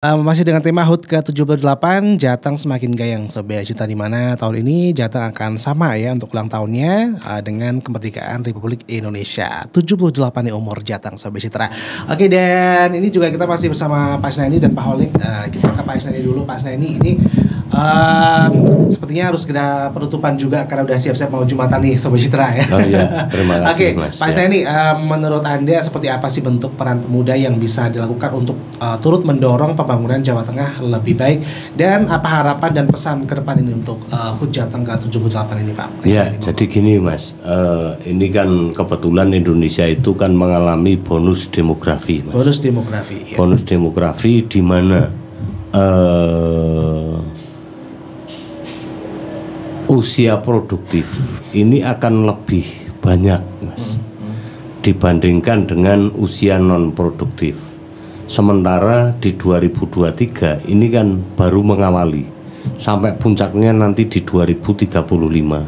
Masih dengan tema HUT ke-78, Jateng semakin gayang sebaya cita, di mana tahun ini Jateng akan sama ya untuk ulang tahunnya dengan kemerdekaan Republik Indonesia. 78 nih umur Jateng sebaya citra. Oke, dan ini juga kita masih bersama Pak Isnaini dan Pak Holik. Kita ke Pak Isnaini dulu. Pak Isnaini ini sepertinya harus segera penutupan juga karena udah siap-siap mau Jumatan nih Sobat Citra ya. Oh iya, terima kasih. Oke, Pak Isnaini, menurut Anda seperti apa sih bentuk peran pemuda yang bisa dilakukan untuk turut mendorong pembangunan Jawa Tengah lebih baik, dan apa harapan dan pesan ke depan ini untuk HUT Jateng ke-78 ini, Pak? Ya, jadi gini Mas, ini kan kebetulan Indonesia itu kan mengalami bonus demografi, Mas. Bonus demografi. Ya. Bonus demografi di mana usia produktif ini akan lebih banyak, Mas, dibandingkan dengan usia non produktif. Sementara di 2023 ini kan baru mengawali, sampai puncaknya nanti di 2035.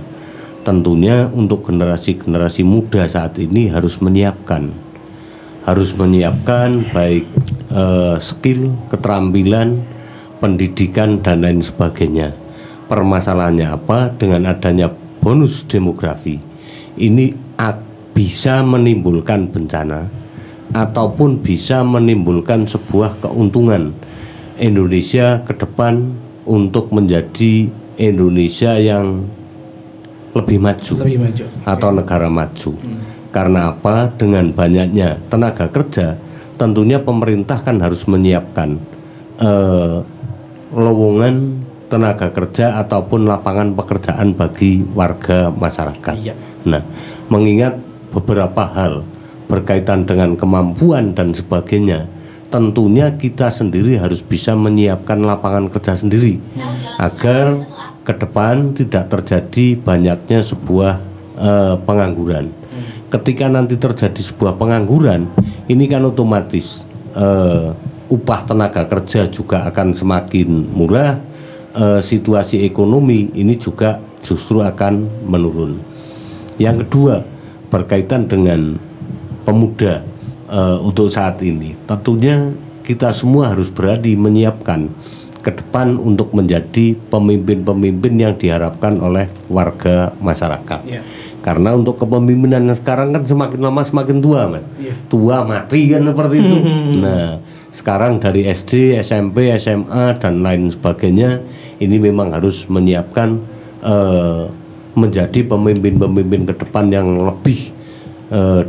Tentunya untuk generasi-generasi muda saat ini harus menyiapkan baik skill, keterampilan, pendidikan dan lain sebagainya. Permasalahannya apa? Dengan adanya bonus demografi ini bisa menimbulkan bencana ataupun bisa menimbulkan sebuah keuntungan Indonesia ke depan untuk menjadi Indonesia yang lebih maju atau negara maju. Karena apa? Dengan banyaknya tenaga kerja, tentunya pemerintah kan harus menyiapkan lowongan tenaga kerja ataupun lapangan pekerjaan bagi warga masyarakat. Nah, mengingat beberapa hal berkaitan dengan kemampuan dan sebagainya, tentunya kita sendiri harus bisa menyiapkan lapangan kerja sendiri agar ke depan tidak terjadi banyaknya sebuah pengangguran. Ketika nanti terjadi sebuah pengangguran, ini kan otomatis upah tenaga kerja juga akan semakin murah, situasi ekonomi ini juga justru akan menurun. Yang kedua, berkaitan dengan pemuda untuk saat ini, tentunya kita semua harus berani menyiapkan ke depan untuk menjadi pemimpin-pemimpin yang diharapkan oleh warga masyarakat. Karena untuk kepemimpinan sekarang kan semakin lama semakin tua, Mas. Tua mati kan seperti itu. Nah, sekarang dari SD, SMP, SMA dan lain sebagainya ini memang harus menyiapkan menjadi pemimpin-pemimpin ke depan yang lebih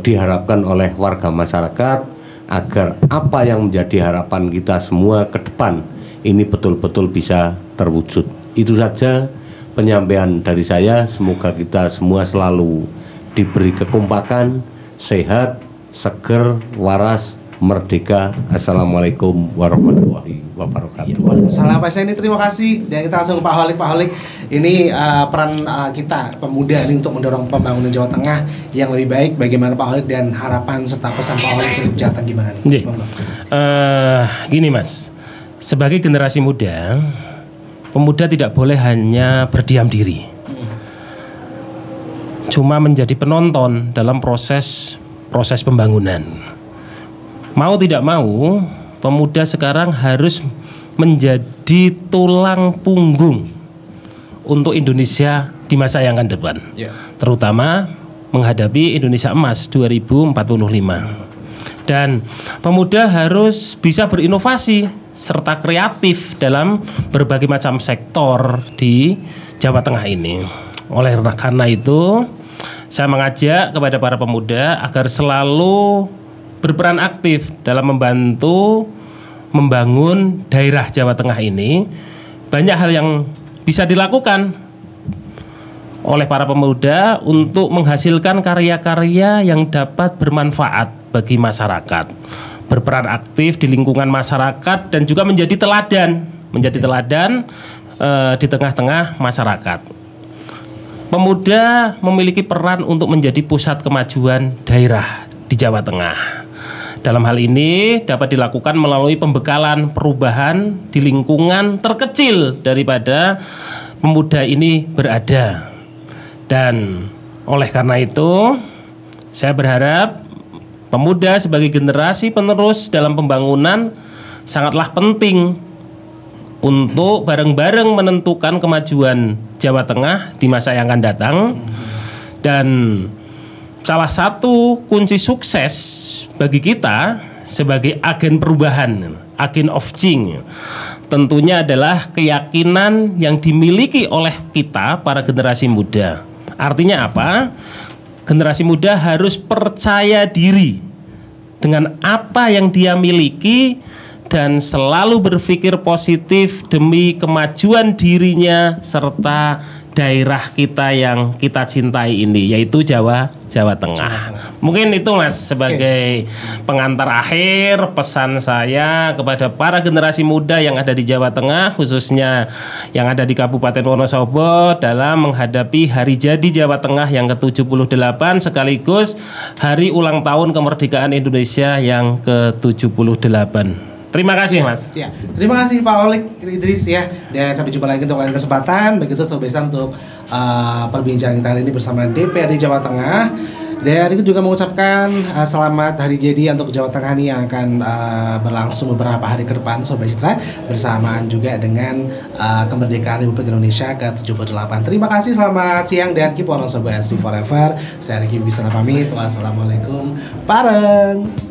diharapkan oleh warga masyarakat, agar apa yang menjadi harapan kita semua ke depan ini betul-betul bisa terwujud. Itu saja penyampaian dari saya. Semoga kita semua selalu diberi kekompakan, sehat, seger, waras, merdeka. Assalamualaikum warahmatullahi wabarakatuh. Waalaikumsalam Pak Isnaini, terima kasih. Dan kita langsung ke Pak Holik. Pak Holik, ini peran kita pemuda ini untuk mendorong pembangunan Jawa Tengah yang lebih baik. Bagaimana Pak Holik dan harapan serta pesan Pak Holik untuk Jateng gimana nih? Gini Mas, sebagai generasi muda, pemuda tidak boleh hanya berdiam diri, cuma menjadi penonton dalam proses pembangunan. Mau tidak mau, pemuda sekarang harus menjadi tulang punggung untuk Indonesia di masa yang akan depan, terutama menghadapi Indonesia Emas 2045. Dan pemuda harus bisa berinovasi serta kreatif dalam berbagai macam sektor di Jawa Tengah ini. Oleh karena itu, saya mengajak kepada para pemuda agar selalu berperan aktif dalam membantu membangun daerah Jawa Tengah ini. Banyak hal yang bisa dilakukan oleh para pemuda untuk menghasilkan karya-karya yang dapat bermanfaat bagi masyarakat. Berperan aktif di lingkungan masyarakat dan juga menjadi teladan di tengah-tengah masyarakat. Pemuda memiliki peran untuk menjadi pusat kemajuan daerah di Jawa Tengah. Dalam hal ini dapat dilakukan melalui pembekalan perubahan di lingkungan terkecil daripada pemuda ini berada. Dan oleh karena itu, saya berharap pemuda sebagai generasi penerus dalam pembangunan sangatlah penting untuk bareng-bareng menentukan kemajuan Jawa Tengah di masa yang akan datang. Dan salah satu kunci sukses bagi kita sebagai agen perubahan, agen of change, tentunya adalah keyakinan yang dimiliki oleh kita para generasi muda. Artinya apa? Generasi muda harus percaya diri dengan apa yang dia miliki dan selalu berpikir positif demi kemajuan dirinya serta daerah kita yang kita cintai ini, yaitu Jawa Tengah. Mungkin itu Mas sebagai pengantar akhir pesan saya kepada para generasi muda yang ada di Jawa Tengah, khususnya yang ada di Kabupaten Wonosobo dalam menghadapi Hari Jadi Jawa Tengah yang ke-78 sekaligus Hari Ulang Tahun Kemerdekaan Indonesia yang ke-78. Terima kasih Mas. Ya, terima kasih Pak Olik Idris ya. Dan sampai jumpa lagi untuk lain kesempatan. Begitu Sobat Desa untuk perbincangan kita hari ini bersama DPRD Jawa Tengah. Dan itu juga mengucapkan selamat Hari Jadi untuk Jawa Tengah ini yang akan berlangsung beberapa hari ke depan Sobat Citra, bersamaan juga dengan kemerdekaan Republik Indonesia ke-78. Terima kasih, selamat siang dan keep on Sobat SD Forever. Saya Riki Bisana pamit. Wassalamualaikum. Bareng.